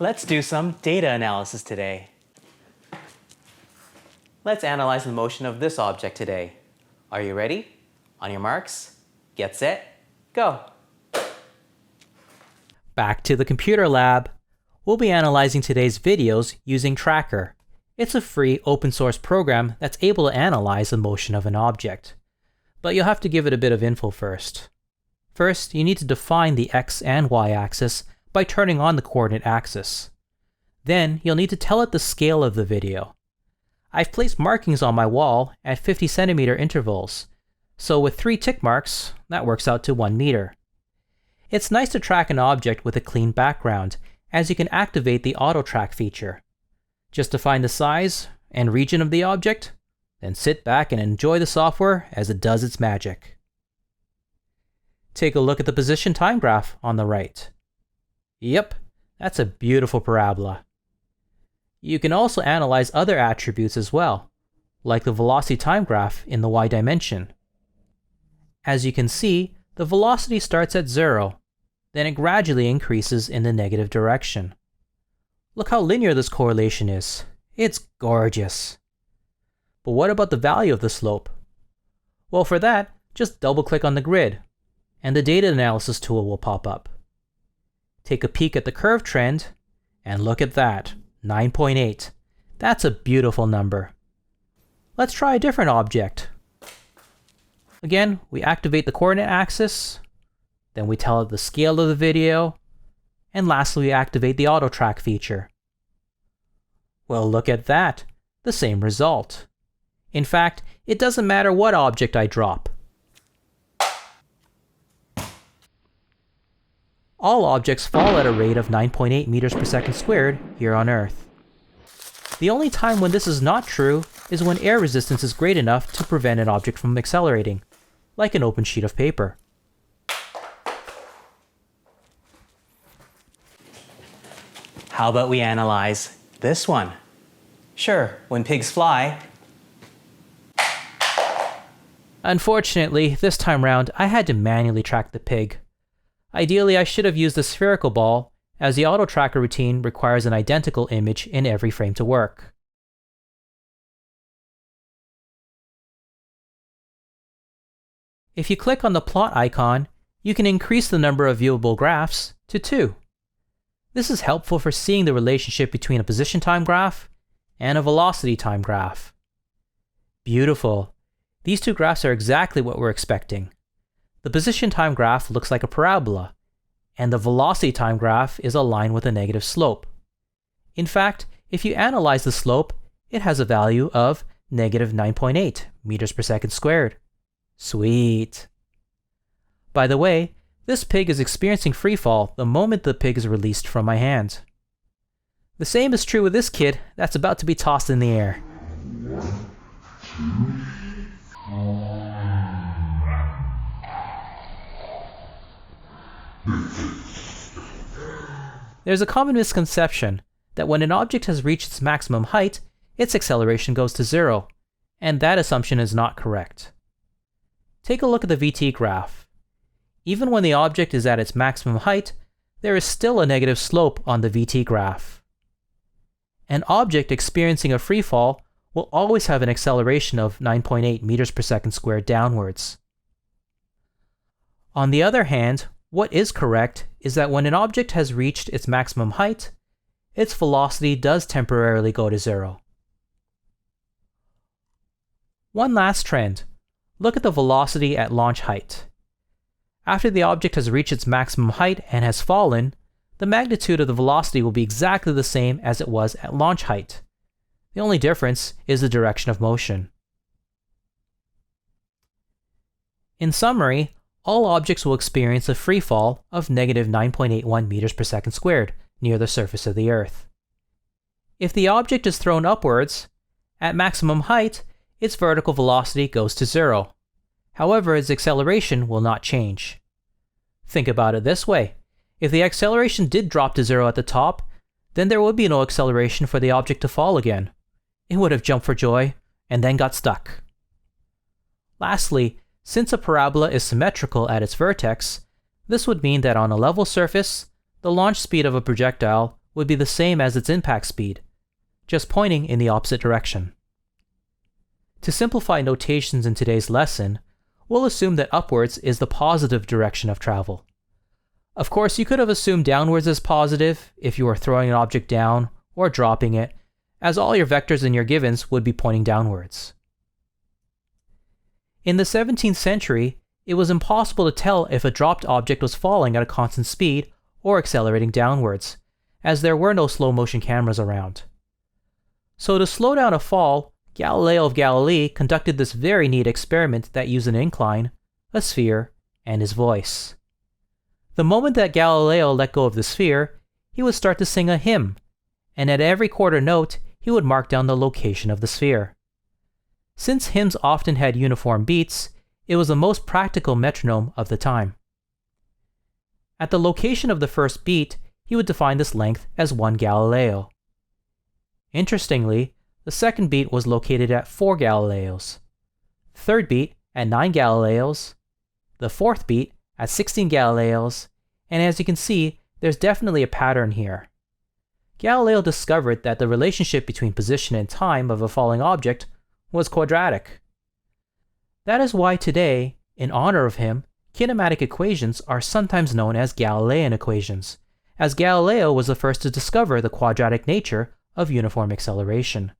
Let's do some data analysis today. Let's analyze the motion of this object today. Are you ready? On your marks, get set, go! Back to the computer lab. We'll be analyzing today's videos using Tracker. It's a free open source program that's able to analyze the motion of an object. But you'll have to give it a bit of info first. First, you need to define the x and y axis by turning on the coordinate axis. Then, you'll need to tell it the scale of the video. I've placed markings on my wall at 50 centimeter intervals, so with 3 tick marks, that works out to 1 meter. It's nice to track an object with a clean background, as you can activate the auto track feature. Just define the size and region of the object, then sit back and enjoy the software as it does its magic. Take a look at the position time graph on the right. Yep, that's a beautiful parabola. You can also analyze other attributes as well, like the velocity time graph in the y dimension. As you can see, the velocity starts at 0, then it gradually increases in the negative direction. Look how linear this correlation is. It's gorgeous. But what about the value of the slope? Well, for that, just double-click on the grid, and the data analysis tool will pop up. Take a peek at the curve trend, and look at that, 9.8. That's a beautiful number. Let's try a different object. Again, we activate the coordinate axis, then we tell it the scale of the video, and lastly we activate the auto track feature. Well, look at that, the same result. In fact, it doesn't matter what object I drop. All objects fall at a rate of 9.8 meters per second squared here on Earth. The only time when this is not true is when air resistance is great enough to prevent an object from accelerating, like an open sheet of paper. How about we analyze this one? Sure, when pigs fly. Unfortunately, this time round, I had to manually track the pig. Ideally, I should have used the spherical ball, as the auto tracker routine requires an identical image in every frame to work. If you click on the plot icon, you can increase the number of viewable graphs to 2. This is helpful for seeing the relationship between a position time graph and a velocity time graph. Beautiful. These 2 graphs are exactly what we're expecting. The position time graph looks like a parabola, and the velocity time graph is a line with a negative slope. In fact, if you analyze the slope, it has a value of negative 9.8 meters per second squared. Sweet. By the way, this pig is experiencing freefall the moment the pig is released from my hand. The same is true with this kid that's about to be tossed in the air. There's a common misconception that when an object has reached its maximum height, its acceleration goes to 0, and that assumption is not correct. Take a look at the VT graph. Even when the object is at its maximum height, there is still a negative slope on the VT graph. An object experiencing a freefall will always have an acceleration of 9.8 meters per second squared downwards. On the other hand, what is correct is that when an object has reached its maximum height, its velocity does temporarily go to 0. One last trend. Look at the velocity at launch height. After the object has reached its maximum height and has fallen, the magnitude of the velocity will be exactly the same as it was at launch height. The only difference is the direction of motion. In summary, all objects will experience a free fall of negative 9.81 meters per second squared near the surface of the Earth. If the object is thrown upwards, at maximum height, its vertical velocity goes to 0. However, its acceleration will not change. Think about it this way. If the acceleration did drop to 0 at the top, then there would be no acceleration for the object to fall again. It would have jumped for joy, and then got stuck. Lastly, since a parabola is symmetrical at its vertex, this would mean that on a level surface, the launch speed of a projectile would be the same as its impact speed, just pointing in the opposite direction. To simplify notations in today's lesson, we'll assume that upwards is the positive direction of travel. Of course, you could have assumed downwards is positive if you were throwing an object down or dropping it, as all your vectors in your givens would be pointing downwards. In the 17th century, it was impossible to tell if a dropped object was falling at a constant speed or accelerating downwards, as there were no slow-motion cameras around. So to slow down a fall, Galileo of Galilee conducted this very neat experiment that used an incline, a sphere, and his voice. The moment that Galileo let go of the sphere, he would start to sing a hymn, and at every quarter note, he would mark down the location of the sphere. Since hymns often had uniform beats, it was the most practical metronome of the time. At the location of the first beat, he would define this length as 1 Galileo. Interestingly, the second beat was located at 4 Galileos, third beat at 9 Galileos, the fourth beat at 16 Galileos, and as you can see, there's definitely a pattern here. Galileo discovered that the relationship between position and time of a falling object was quadratic. That is why today, in honor of him, kinematic equations are sometimes known as Galilean equations, as Galileo was the first to discover the quadratic nature of uniform acceleration.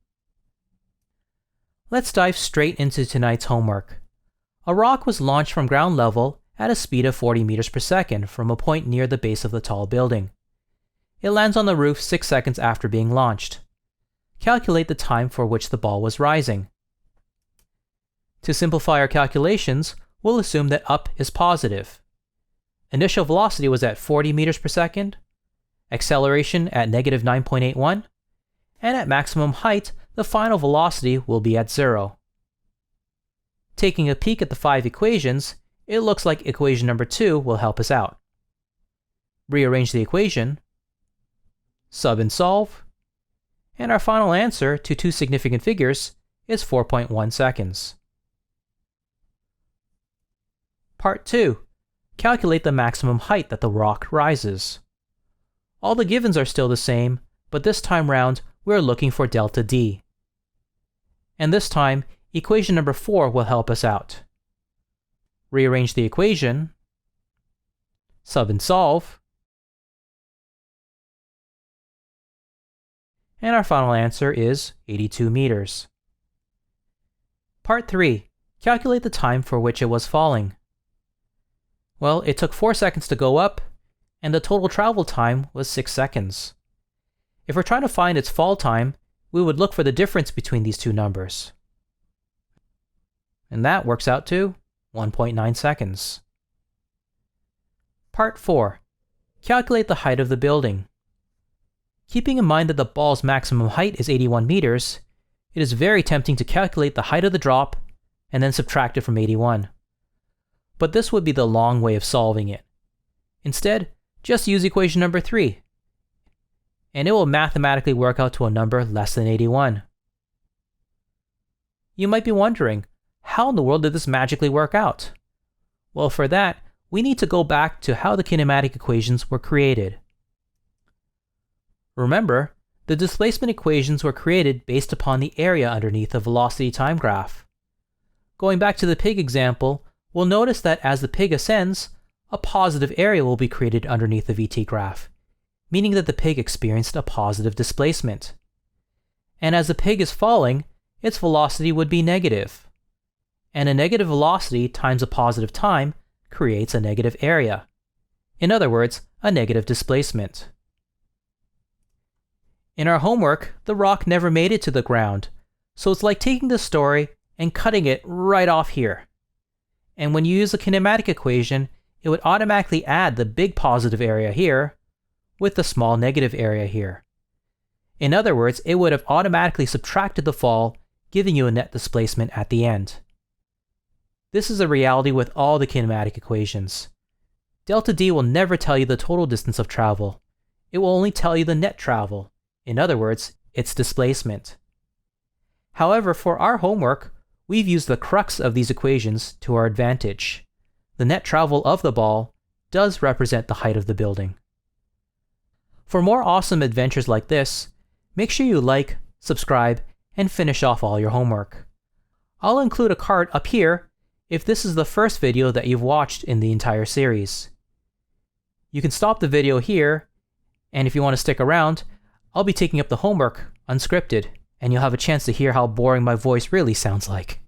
Let's dive straight into tonight's homework. A rock was launched from ground level at a speed of 40 meters per second from a point near the base of the tall building. It lands on the roof 6 seconds after being launched. Calculate the time for which the ball was rising. To simplify our calculations, we'll assume that up is positive. Initial velocity was at 40 meters per second, acceleration at negative 9.81, and at maximum height, the final velocity will be at 0. Taking a peek at the 5 equations, it looks like equation number 2 will help us out. Rearrange the equation, sub and solve, and our final answer to 2 significant figures is 4.1 seconds. Part 2. Calculate the maximum height that the rock rises. All the givens are still the same, but this time round, we're looking for delta D. And this time, equation number 4 will help us out. Rearrange the equation, sub and solve, and our final answer is 82 meters. Part 3. Calculate the time for which it was falling. Well, it took 4 seconds to go up, and the total travel time was 6 seconds. If we're trying to find its fall time, we would look for the difference between these two numbers. And that works out to 1.9 seconds. Part 4. Calculate the height of the building. Keeping in mind that the ball's maximum height is 81 meters, it is very tempting to calculate the height of the drop and then subtract it from 81. But this would be the long way of solving it. Instead, just use equation number 3, and it will mathematically work out to a number less than 81. You might be wondering, how in the world did this magically work out? Well, for that, we need to go back to how the kinematic equations were created. Remember, the displacement equations were created based upon the area underneath the velocity time graph. Going back to the pig example, we'll notice that as the pig ascends, a positive area will be created underneath the VT graph, meaning that the pig experienced a positive displacement. And as the pig is falling, its velocity would be negative. And a negative velocity times a positive time creates a negative area. In other words, a negative displacement. In our homework, the rock never made it to the ground, so it's like taking this story and cutting it right off here. And when you use the kinematic equation, it would automatically add the big positive area here with the small negative area here. In other words, it would have automatically subtracted the fall, giving you a net displacement at the end. This is a reality with all the kinematic equations. Delta D will never tell you the total distance of travel. It will only tell you the net travel. In other words, its displacement. However, for our homework, we've used the crux of these equations to our advantage. The net travel of the ball does represent the height of the building. For more awesome adventures like this, make sure you like, subscribe, and finish off all your homework. I'll include a card up here if this is the first video that you've watched in the entire series. You can stop the video here, and if you want to stick around, I'll be taking up the homework unscripted, and you'll have a chance to hear how boring my voice really sounds like.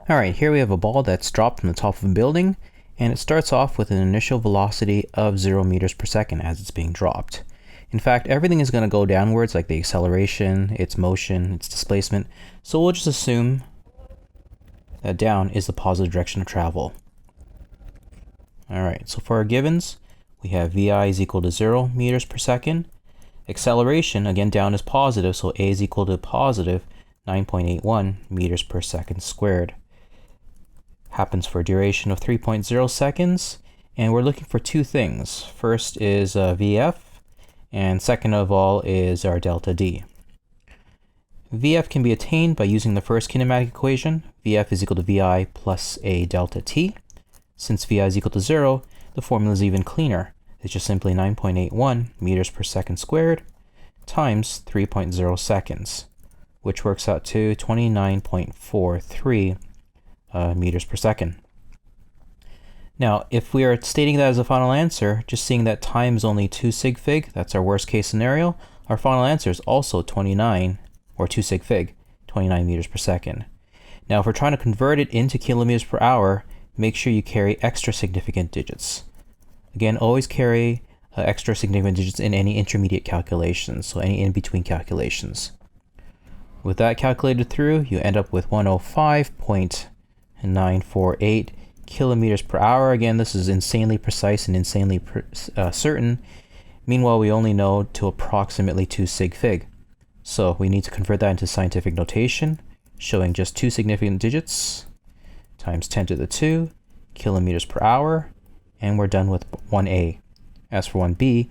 Alright, here we have a ball that's dropped from the top of a building, and it starts off with an initial velocity of 0 meters per second as it's being dropped. In fact, everything is going to go downwards, like the acceleration, its motion, its displacement, so we'll just assume that down is the positive direction of travel. Alright, so for our givens, we have VI is equal to 0 meters per second. Acceleration, again down is positive, so A is equal to positive 9.81 meters per second squared. Happens for a duration of 3.0 seconds, and we're looking for two things. First is VF, and second of all is our delta D. VF can be attained by using the first kinematic equation. VF is equal to VI plus a delta T. Since VI is equal to 0, the formula is even cleaner. It's just simply 9.81 meters per second squared times 3.0 seconds, which works out to 29.43 meters per second. Now, if we are stating that as a final answer, just seeing that time is only 2 sig fig, that's our worst case scenario, our final answer is also 29, or 2 sig fig, 29 meters per second. Now, if we're trying to convert it into kilometers per hour, make sure you carry extra significant digits. Again, always carry extra significant digits in any intermediate calculations, so any in-between calculations. With that calculated through, you end up with 105.948 kilometers per hour. Again, this is insanely precise and insanely certain. Meanwhile, we only know to approximately 2 sig fig. So we need to convert that into scientific notation, showing just two significant digits times 10 to the 2 kilometers per hour, and we're done with 1a. As for 1b,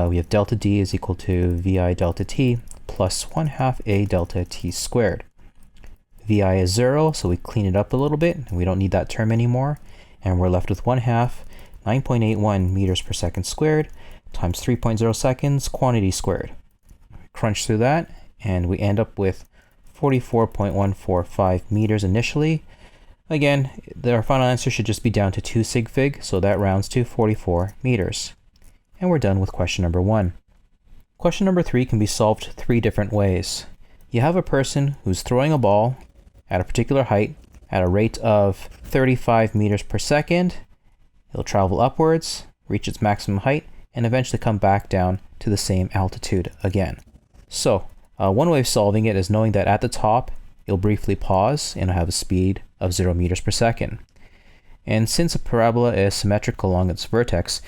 we have delta D is equal to VI delta T plus 1/2 a delta T squared. VI is 0, so we clean it up a little bit, and we don't need that term anymore, and we're left with 1/2 9.81 meters per second squared times 3.0 seconds quantity squared. Crunch through that, and we end up with 44.145 meters initially. Again, our final answer should just be down to 2 sig fig, so that rounds to 44 meters. And we're done with question number 1. Question number 3 can be solved 3 different ways. You have a person who's throwing a ball at a particular height at a rate of 35 meters per second. It'll travel upwards, reach its maximum height, and eventually come back down to the same altitude again. So, one way of solving it is knowing that at the top, it'll briefly pause and it'll have a speed of 0 meters per second. And since a parabola is symmetrical along its vertex,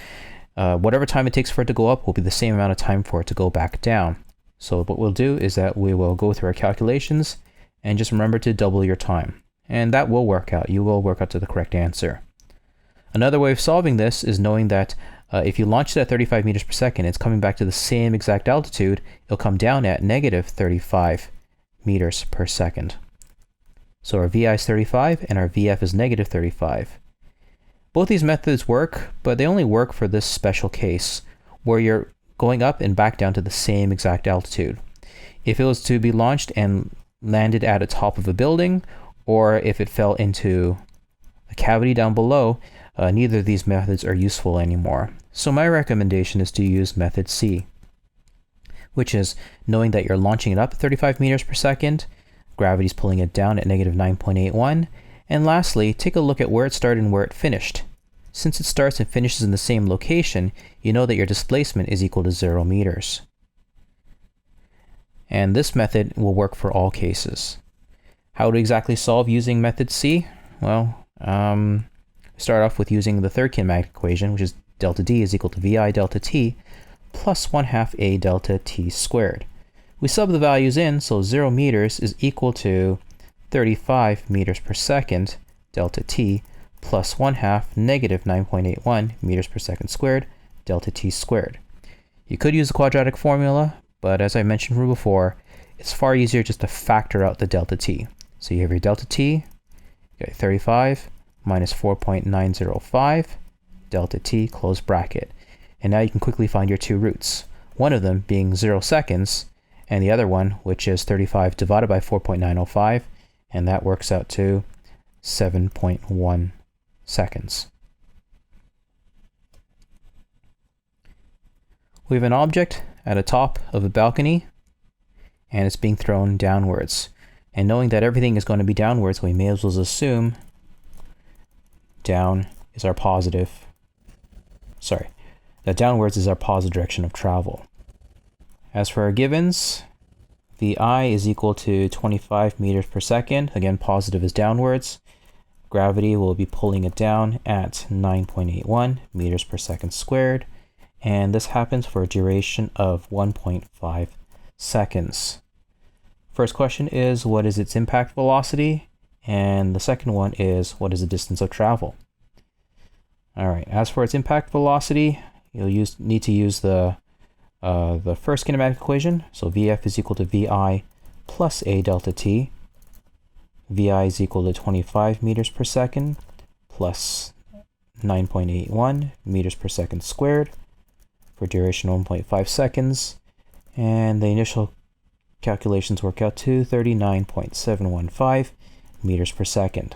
whatever time it takes for it to go up will be the same amount of time for it to go back down. So what we'll do is that we will go through our calculations and just remember to double your time. And that will work out. You will work out to the correct answer. Another way of solving this is knowing that if you launch it at 35 meters per second, it's coming back to the same exact altitude. It'll come down at negative 35 meters per second. So our VI is 35 and our VF is negative 35. Both these methods work, but they only work for this special case where you're going up and back down to the same exact altitude. If it was to be launched and landed at the top of a building, or if it fell into a cavity down below, neither of these methods are useful anymore. So my recommendation is to use method C, which is knowing that you're launching it up at 35 meters per second, gravity's pulling it down at negative 9.81, and lastly, take a look at where it started and where it finished. Since it starts and finishes in the same location, you know that your displacement is equal to 0 meters. And this method will work for all cases. How to exactly solve using method C? Well, start off with using the third kinematic equation, which is delta D is equal to VI delta T plus 1/2 a delta T squared. We sub the values in, so 0 meters is equal to 35 meters per second delta T plus 1/2 negative 9.81 meters per second squared delta T squared. You could use the quadratic formula, but as I mentioned before, it's far easier just to factor out the delta T. So you have your delta T, you got 35 minus 4.905 delta T close bracket. And now you can quickly find your two roots, one of them being 0 seconds, and the other one, which is 35 divided by 4.905, and that works out to 7.1 seconds. We have an object at the top of a balcony, and it's being thrown downwards. And knowing that everything is going to be downwards, we may as well assume down is our positive, that downwards is our positive direction of travel. As for our givens, Vi is equal to 25 meters per second. Again, positive is downwards. Gravity will be pulling it down at 9.81 meters per second squared. And this happens for a duration of 1.5 seconds. First question is, what is its impact velocity? And the second one is, what is the distance of travel? All right, as for its impact velocity, you'll need to use the first kinematic equation. So Vf is equal to Vi plus A delta t. Vi is equal to 25 meters per second plus 9.81 meters per second squared for duration 1.5 seconds. And the initial calculations work out to 39.715 meters per second.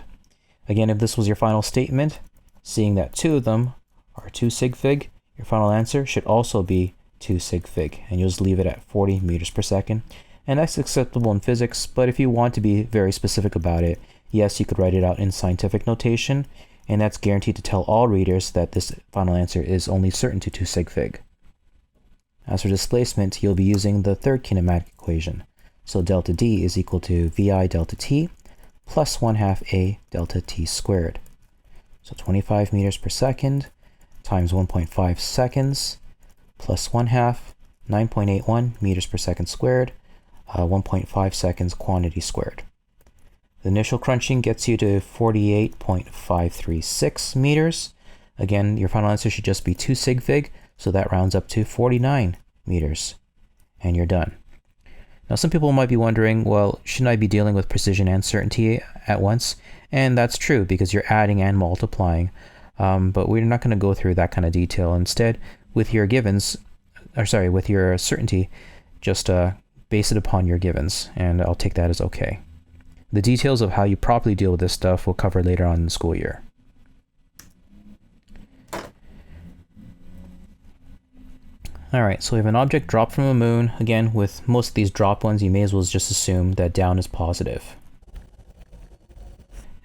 Again, if this was your final statement, seeing that two of them are 2 sig fig, your final answer should also be 2 sig fig, and you'll just leave it at 40 meters per second. And that's acceptable in physics, but if you want to be very specific about it, yes, you could write it out in scientific notation, and that's guaranteed to tell all readers that this final answer is only certain to 2 sig fig. As for displacement, you'll be using the third kinematic equation. So delta D is equal to Vi delta t plus 1/2 A delta t squared. So 25 meters per second times 1.5 seconds plus 1/2, 9.81 meters per second squared, 1.5 seconds quantity squared. The initial crunching gets you to 48.536 meters. Again, your final answer should just be 2 sig fig, so that rounds up to 49 meters, and you're done. Now, some people might be wondering, well, shouldn't I be dealing with precision and certainty at once? And that's true, because you're adding and multiplying, but we're not going to go through that kind of detail. Instead, with your givens, with your certainty, just base it upon your givens, and I'll take that as okay. The details of how you properly deal with this stuff we'll cover later on in the school year. Alright, so we have an object dropped from a moon. Again, with most of these drop ones, you may as well just assume that down is positive.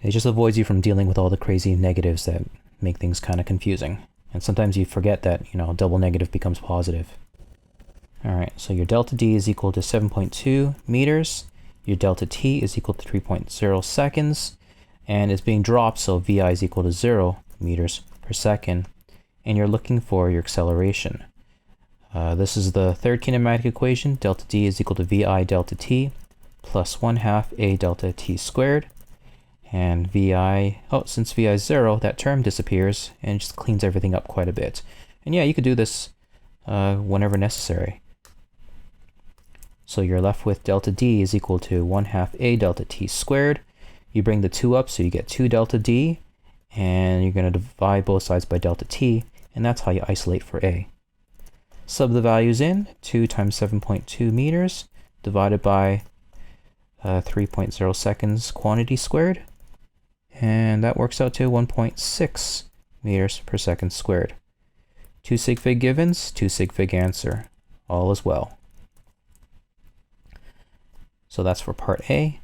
It just avoids you from dealing with all the crazy negatives that make things kind of confusing. And sometimes you forget that, double negative becomes positive. Alright, so your delta D is equal to 7.2 meters. Your delta T is equal to 3.0 seconds. And it's being dropped, so Vi is equal to 0 meters per second. And you're looking for your acceleration. This is the third kinematic equation. Delta D is equal to Vi delta t plus 1/2 A delta t squared. And Vi, since Vi is 0, that term disappears and it just cleans everything up quite a bit. And yeah, you could do this whenever necessary. So you're left with delta D is equal to 1/2 A delta t squared. You bring the 2 up, so you get 2 delta D, and you're going to divide both sides by delta t, and that's how you isolate for A. Sub the values in, 2 times 7.2 meters divided by 3.0 seconds quantity squared, and that works out to 1.6 meters per second squared. 2 sig fig givens, 2 sig fig answer. All is well. So that's for part A.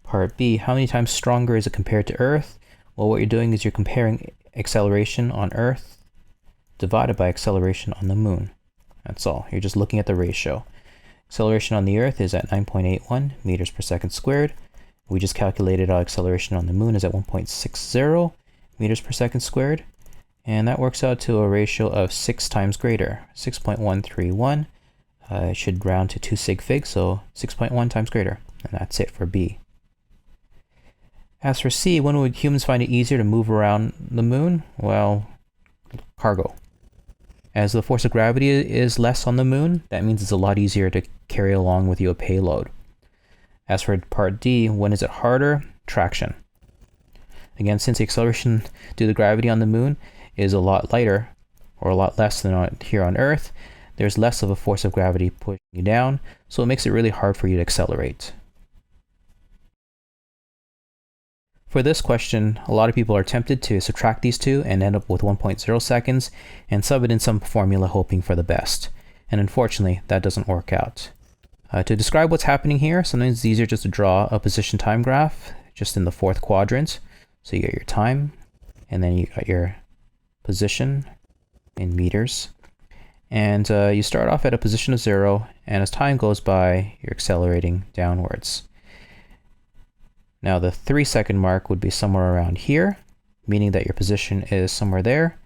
Part B, how many times stronger is it compared to Earth? Well, what you're doing is you're comparing acceleration on Earth divided by acceleration on the Moon. That's all. You're just looking at the ratio. Acceleration on the Earth is at 9.81 meters per second squared. We just calculated our acceleration on the Moon is at 1.60 meters per second squared. And that works out to a ratio of 6 times greater, 6.131. It should round to 2 sig fig, so 6.1 times greater. And that's it for B. As for C, when would humans find it easier to move around the Moon? Well, cargo. As the force of gravity is less on the Moon, that means it's a lot easier to carry along with you a payload. As for part D, when is it harder? Traction. Again, since the acceleration due to gravity on the Moon is a lot lighter, or a lot less than here on Earth, there's less of a force of gravity pushing you down, so it makes it really hard for you to accelerate. For this question, a lot of people are tempted to subtract these two and end up with 1.0 seconds and sub it in some formula hoping for the best. And unfortunately, that doesn't work out. To describe what's happening here, sometimes it's easier just to draw a position time graph just in the fourth quadrant. So you got your time, and then you got your position in meters. And you start off at a position of 0, and as time goes by, you're accelerating downwards. Now the 3-second mark would be somewhere around here, meaning that your position is somewhere there.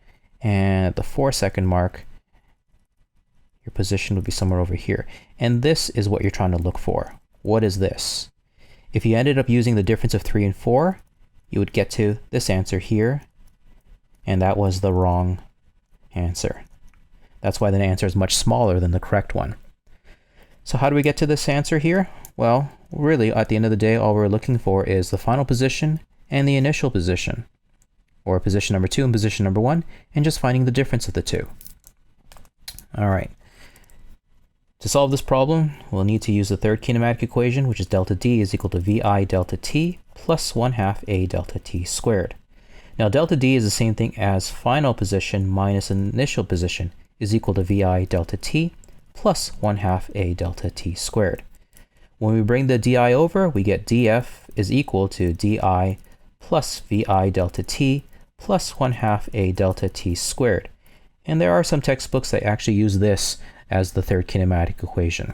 And at the 4-second mark, your position would be somewhere over here. And this is what you're trying to look for. What is this? If you ended up using the difference of 3 and 4, you would get to this answer here. And that was the wrong answer. That's why the answer is much smaller than the correct one. So how do we get to this answer here? Well, really, at the end of the day, all we're looking for is the final position and the initial position, or position number 2 and position number 1, and just finding the difference of the two. All right. To solve this problem, we'll need to use the third kinematic equation, which is delta D is equal to VI delta T plus 1/2 A delta T squared. Now, delta D is the same thing as final position minus initial position is equal to VI delta T plus 1/2 A delta T squared. When we bring the DI over, we get DF is equal to DI plus VI delta T plus 1/2 A delta T squared. And there are some textbooks that actually use this as the third kinematic equation.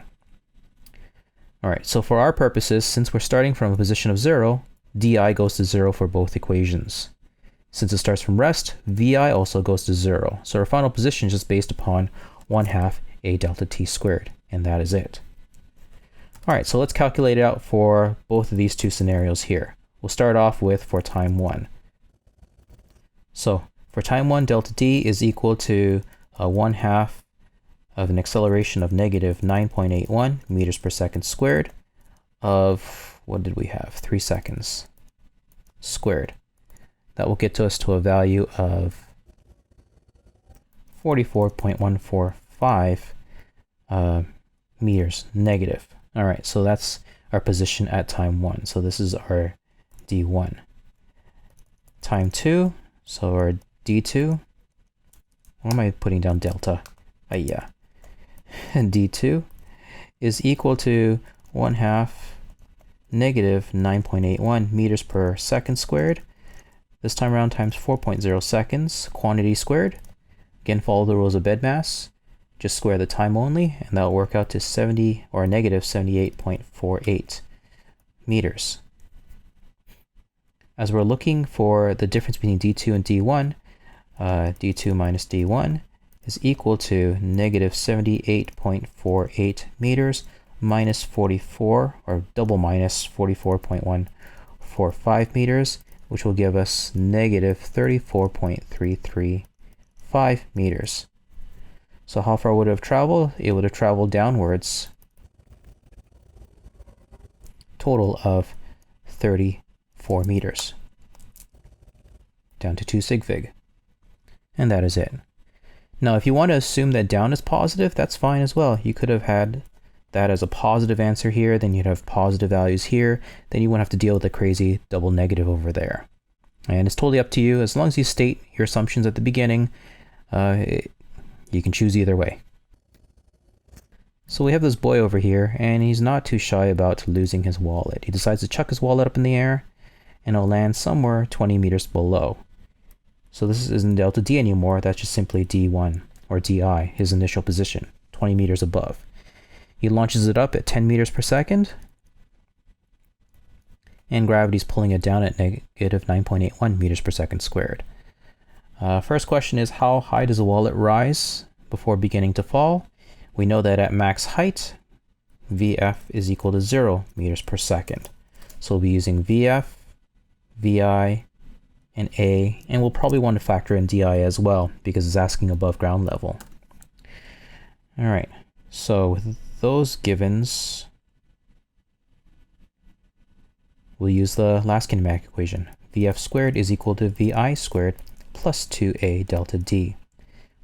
All right, so for our purposes, since we're starting from a position of 0, DI goes to 0 for both equations. Since it starts from rest, VI also goes to 0. So our final position is just based upon 1/2 A delta T squared, and that is it. All right, so let's calculate it out for both of these two scenarios here. We'll start off with for time 1. So for time 1, delta D is equal to 1/2 of an acceleration of negative 9.81 meters per second squared of, what did we have, 3 seconds squared. That will get to us to a value of 44.145 meters negative. All right, so that's our position at time 1. So this is our D1. Time 2, so our D2. Why am I putting down delta? Yeah. And D2 is equal to 1/2 negative 9.81 meters per second squared. This time around times 4.0 seconds, quantity squared. Again, follow the rules of bed mass. Just square the time only, and that'll work out to 70 or negative 78.48 meters. As we're looking for the difference between D2 and D1, D2 minus D1 is equal to negative 78.48 meters minus 44, or double minus 44.145 meters, which will give us negative 34.335 meters. So how far would it have traveled? It would have traveled downwards, total of 34 meters, down to 2 sig fig. And that is it. Now, if you want to assume that down is positive, that's fine as well. You could have had that as a positive answer here, then you'd have positive values here, then you wouldn't have to deal with the crazy double negative over there. And it's totally up to you. As long as you state your assumptions at the beginning, you can choose either way. So we have this boy over here, and he's not too shy about losing his wallet. He decides to chuck his wallet up in the air, and it'll land somewhere 20 meters below. So this isn't delta D anymore, that's just simply D1, or DI, his initial position, 20 meters above. He launches it up at 10 meters per second, and gravity's pulling it down at negative 9.81 meters per second squared. First question is, how high does the wallet rise before beginning to fall? We know that at max height, VF is equal to 0 meters per second. So we'll be using VF, VI, and A, and we'll probably want to factor in DI as well because it's asking above ground level. All right, so with those givens, we'll use the last kinematic equation. VF squared is equal to VI squared plus 2A delta D,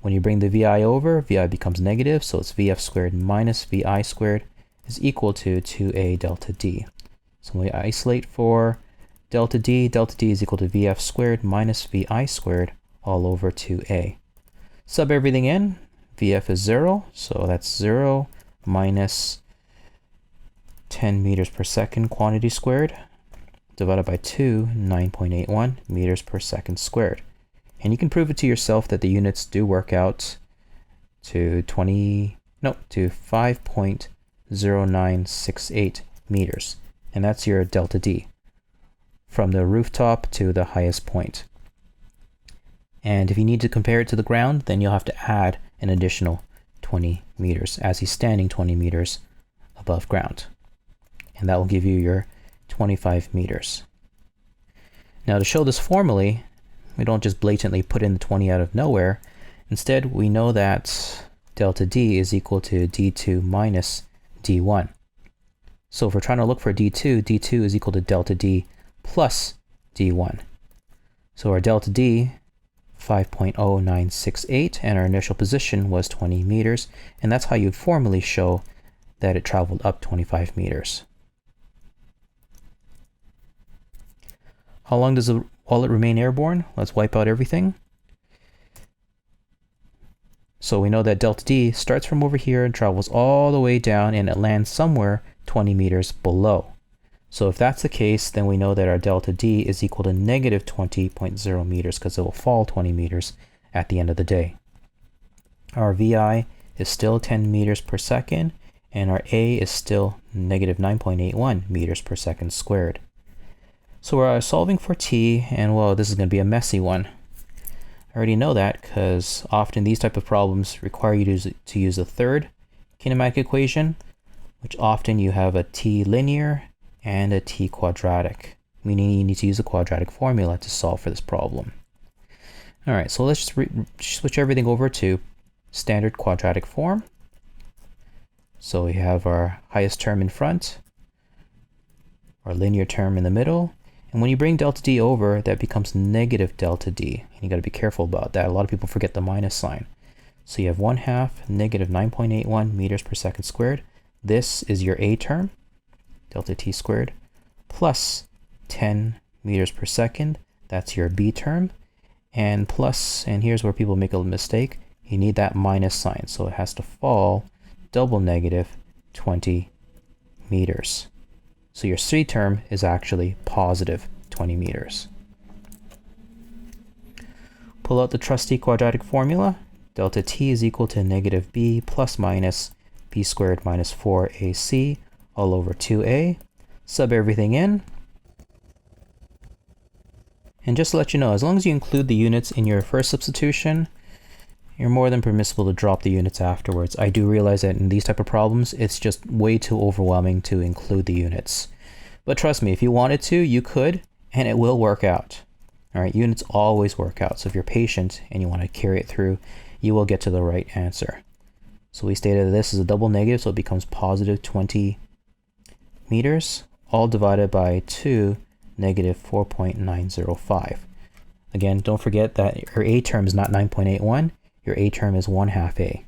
When you bring the VI over, VI becomes negative, so it's VF squared minus VI squared is equal to 2A delta D. So when we isolate for delta D is equal to VF squared minus VI squared all over 2A. Sub everything in, VF is 0, so that's 0 minus 10 meters per second quantity squared divided by 2, 9.81 meters per second squared. And you can prove it to yourself that the units do work out to 5.0968 meters. And that's your delta D from the rooftop to the highest point. And if you need to compare it to the ground, then you'll have to add an additional 20 meters as he's standing 20 meters above ground. And that will give you your 25 meters. Now to show this formally, we don't just blatantly put in the 20 out of nowhere. Instead, we know that delta D is equal to D2 minus D1. So if we're trying to look for D2, D2 is equal to delta D plus D1. So our delta D, 5.0968, and our initial position was 20 meters, and that's how you formally show that it traveled up 25 meters. How long does the wallet remain airborne? Let's wipe out everything. So we know that delta D starts from over here and travels all the way down, and it lands somewhere 20 meters below. So if that's the case, then we know that our delta D is equal to negative 20.0 meters because it will fall 20 meters at the end of the day. Our VI is still 10 meters per second, and our A is still negative 9.81 meters per second squared. So we're solving for T, and well, this is going to be a messy one. I already know that because often these type of problems require you to use a third kinematic equation, which often you have a T linear and a T quadratic, meaning you need to use a quadratic formula to solve for this problem. All right, so let's just switch everything over to standard quadratic form. So we have our highest term in front, our linear term in the middle, and when you bring delta D over, that becomes negative delta D. And you got to be careful about that. A lot of people forget the minus sign. So you have 1/2 negative 9.81 meters per second squared. This is your A term, delta T squared, plus 10 meters per second. That's your B term. And plus, and here's where people make a mistake, you need that minus sign. So it has to fall double negative 20 meters. So your C term is actually positive 20 meters. Pull out the trusty quadratic formula. Delta T is equal to negative B plus minus B squared minus 4AC all over 2A. Sub everything in. And just to let you know, as long as you include the units in your first substitution, you're more than permissible to drop the units afterwards. I do realize that in these type of problems, it's just way too overwhelming to include the units. But trust me, if you wanted to, you could, and it will work out. All right, units always work out. So if you're patient and you want to carry it through, you will get to the right answer. So we stated that this is a double negative, so it becomes positive 20 meters, all divided by 2, negative 4.905. Again, don't forget that your A term is not 9.81. Your A term is 1/2 A.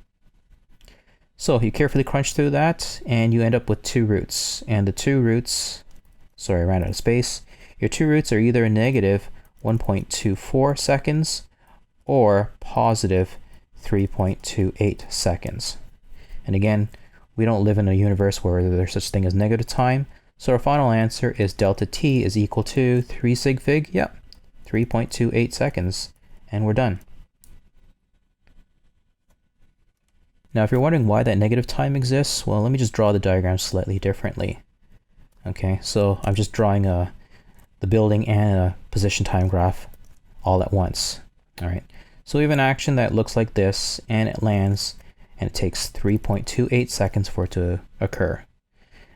So you carefully crunch through that, and you end up with two roots. And the two roots, sorry, I ran out of space. Your two roots are either negative 1.24 seconds or positive 3.28 seconds. And again, we don't live in a universe where there's such thing as negative time. So our final answer is delta T is equal to 3 sig fig. Yep, 3.28 seconds. And we're done. Now, if you're wondering why that negative time exists, well, let me just draw the diagram slightly differently. Okay, so I'm just drawing the building and a position time graph all at once. All right, so we have an action that looks like this, and it lands, and it takes 3.28 seconds for it to occur.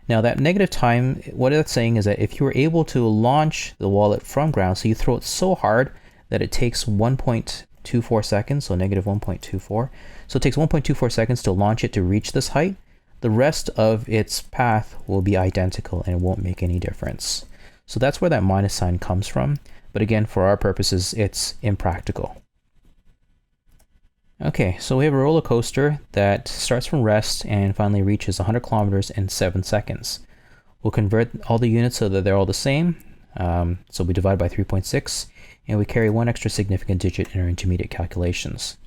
Now, that negative time, what it's saying is that if you were able to launch the wallet from ground, so you throw it so hard that it takes 1.24 seconds, so negative 1.24. So it takes 1.24 seconds to launch it to reach this height. The rest of its path will be identical and it won't make any difference. So that's where that minus sign comes from. But again, for our purposes, it's impractical. Okay, so we have a roller coaster that starts from rest and finally reaches 100 kilometers in 7 seconds. We'll convert all the units so that they're all the same. So we divide by 3.6, and we carry one extra significant digit in our intermediate calculations.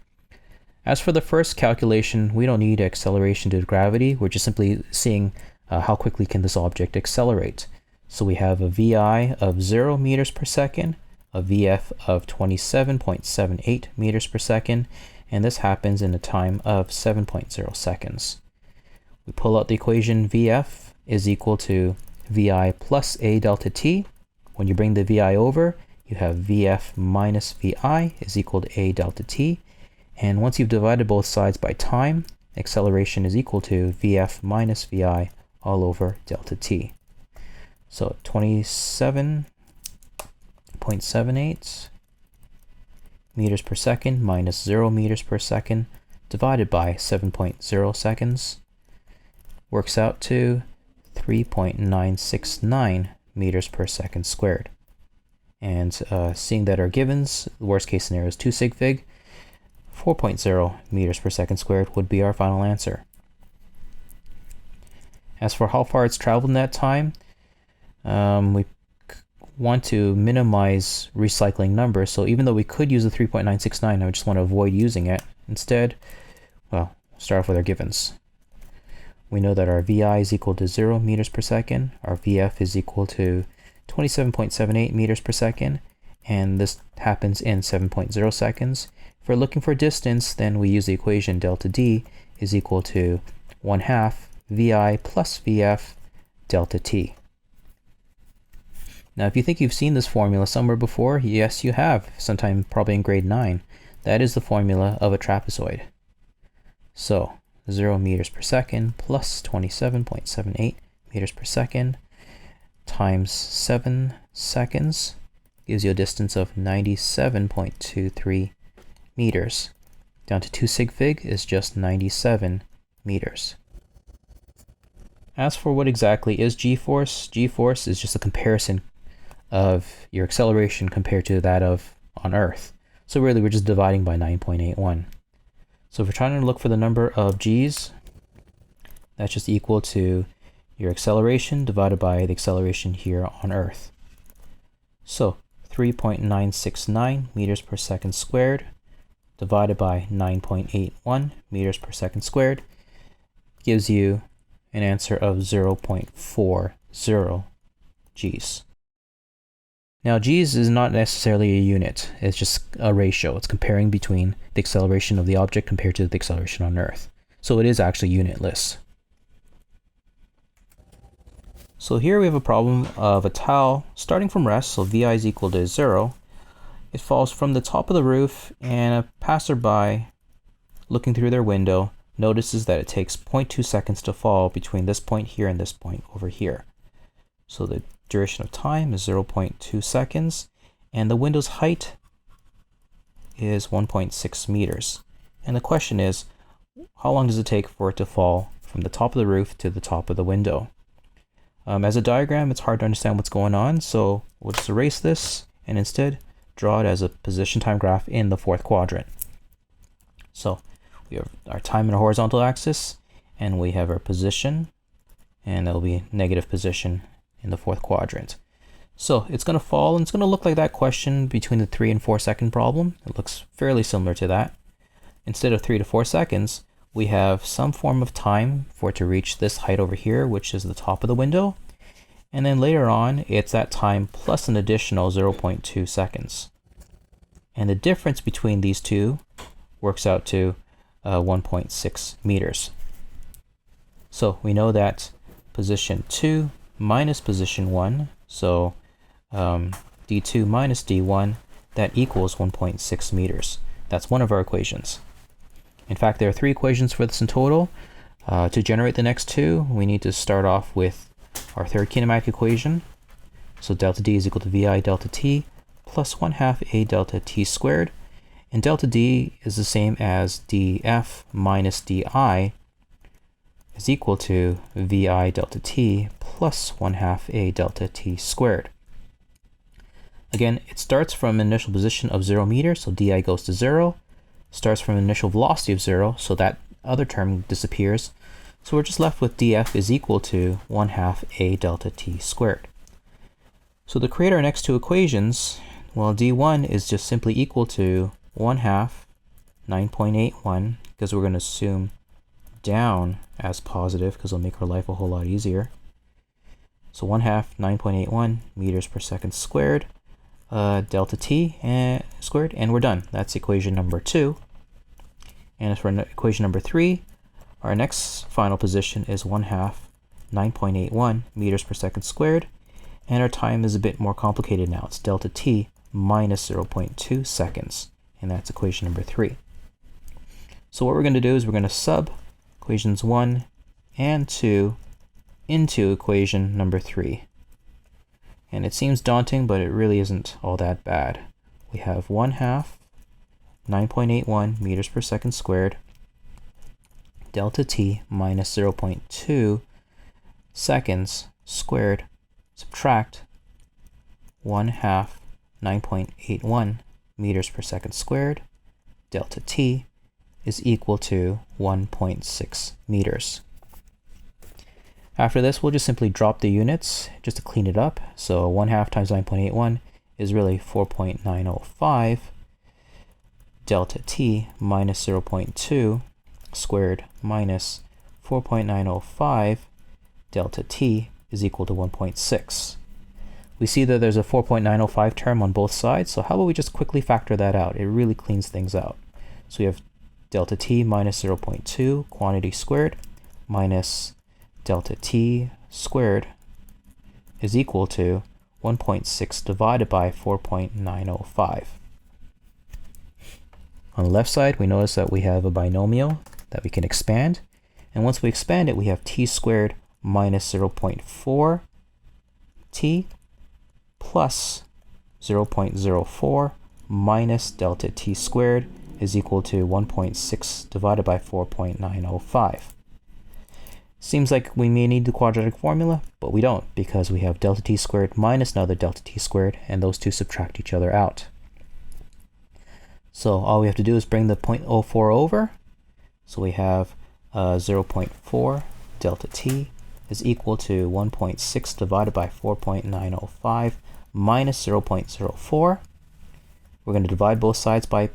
As for the first calculation, we don't need acceleration due to gravity. We're just simply seeing how quickly can this object accelerate. So we have a VI of 0 meters per second, a VF of 27.78 meters per second, and this happens in a time of 7.0 seconds. We pull out the equation VF is equal to VI plus A delta t. When you bring the VI over, you have VF minus VI is equal to A delta t. And once you've divided both sides by time, acceleration is equal to VF minus VI all over delta t. So 27.78 meters per second minus 0 meters per second divided by 7.0 seconds works out to 3.969 meters per second squared. And seeing that our givens, the worst case scenario is 2 sig fig, 4.0 meters per second squared would be our final answer. As for how far it's traveled in that time, we want to minimize recycling numbers. So even though we could use the 3.969, I just want to avoid using it. Instead, well, start off with our givens. We know that our VI is equal to 0 meters per second. Our VF is equal to 27.78 meters per second. And this happens in 7.0 seconds. If we're looking for distance, then we use the equation delta D is equal to 1/2 VI plus VF delta T. Now, if you think you've seen this formula somewhere before, yes, you have, sometime probably in grade 9. That is the formula of a trapezoid. So 0 meters per second plus 27.78 meters per second times 7 seconds gives you a distance of 97.23 meters. Down to 2 sig fig is just 97 meters. As for what exactly is g-force, g-force is just a comparison of your acceleration compared to that of on Earth. So really we're just dividing by 9.81. So if we're trying to look for the number of g's, that's just equal to your acceleration divided by the acceleration here on Earth. So 3.969 meters per second squared divided by 9.81 meters per second squared gives you an answer of 0.40 g's. Now, g's is not necessarily a unit. It's just a ratio. It's comparing between the acceleration of the object compared to the acceleration on Earth. So it is actually unitless. So here we have a problem of a tile starting from rest, so VI is equal to 0. It falls from the top of the roof, and a passerby looking through their window notices that it takes 0.2 seconds to fall between this point here and this point over here. So the duration of time is 0.2 seconds, and the window's height is 1.6 meters. And the question is, how long does it take for it to fall from the top of the roof to the top of the window? As a diagram, it's hard to understand what's going on, so we'll just erase this and instead draw it as a position time graph in the fourth quadrant. So we have our time in a horizontal axis, and we have our position, and it'll be negative position in the fourth quadrant. So it's going to fall, and it's going to look like that question between the 3 and 4 second problem. It looks fairly similar to that. Instead of 3 to 4 seconds, we have some form of time for it to reach this height over here, which is the top of the window. And then later on, it's that time plus an additional 0.2 seconds. And the difference between these two works out to 1.6 meters. So we know that position 2 minus position 1, so d2 minus d1, that equals 1.6 meters. That's one of our equations. In fact, there are 3 equations for this in total. To generate the next 2, we need to start off with our third kinematic equation. So delta D is equal to VI delta T plus 1/2 A delta T squared. And delta D is the same as dF minus dI is equal to VI delta T plus 1/2 A delta T squared. Again, it starts from an initial position of 0 meters, so dI goes to 0. starts from an initial velocity of 0, so that other term disappears. So we're just left with df is equal to 1/2 a delta t squared. So to create our next two equations, well, d1 is just simply equal to 1/2 9.81, because we're going to assume down as positive because it'll make our life a whole lot easier. So 1/2 9.81 meters per second squared, delta t squared, and we're done. That's equation number 2. And as for equation number 3, our next final position is 1/2 9.81 meters per second squared, and our time is a bit more complicated now. It's delta t minus 0.2 seconds, and that's equation number 3. So what we're going to do is we're going to sub equations 1 and 2 into equation number 3. And it seems daunting, but it really isn't all that bad. We have 1/2 9.81 meters per second squared, delta t minus 0.2 seconds squared, subtract 1/2 9.81 meters per second squared, delta t is equal to 1.6 meters. After this, we'll just simply drop the units just to clean it up. So 1/2 times 9.81 is really 4.905. Delta t minus 0.2 squared minus 4.905 delta t is equal to 1.6. We see that there's a 4.905 term on both sides, so how about we just quickly factor that out? It really cleans things out. So we have delta t minus 0.2 quantity squared minus delta t squared is equal to 1.6 divided by 4.905. On the left side, we notice that we have a binomial that we can expand. And once we expand it, we have t squared minus 0.4 t plus 0.04 minus delta t squared is equal to 1.6 divided by 4.905. Seems like we may need the quadratic formula, but we don't, because we have delta t squared minus another delta t squared, and those two subtract each other out. So all we have to do is bring the 0.04 over. So we have 0.4 delta t is equal to 1.6 divided by 4.905 minus 0.04. We're going to divide both sides by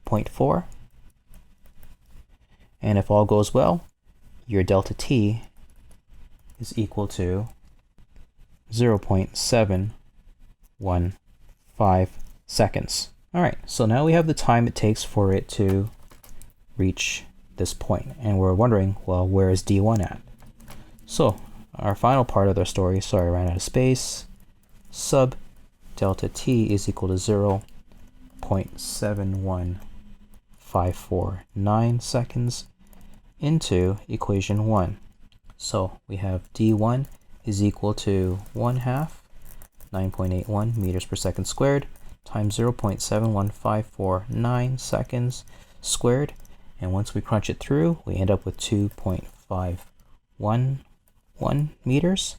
0.4. And if all goes well, your delta t is equal to 0.715 seconds. All right, so now we have the time it takes for it to reach this point, and we're wondering, well, where is d1 at? So our final part of the story, sorry, I ran out of space, sub delta t is equal to 0.71549 seconds into equation 1. So we have d1 is equal to 1/2 9.81 meters per second squared times 0.71549 seconds squared, and once we crunch it through, we end up with 2.511 meters.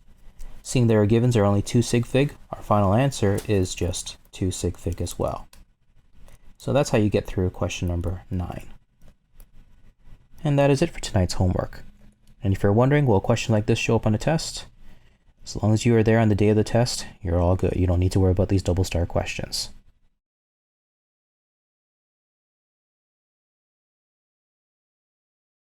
Seeing that our givens are only 2 sig fig, our final answer is just 2 sig fig as well. So that's how you get through question number 9. And that is it for tonight's homework. And if you're wondering, will a question like this show up on a test? As long as you are there on the day of the test, you're all good. You don't need to worry about these double star questions.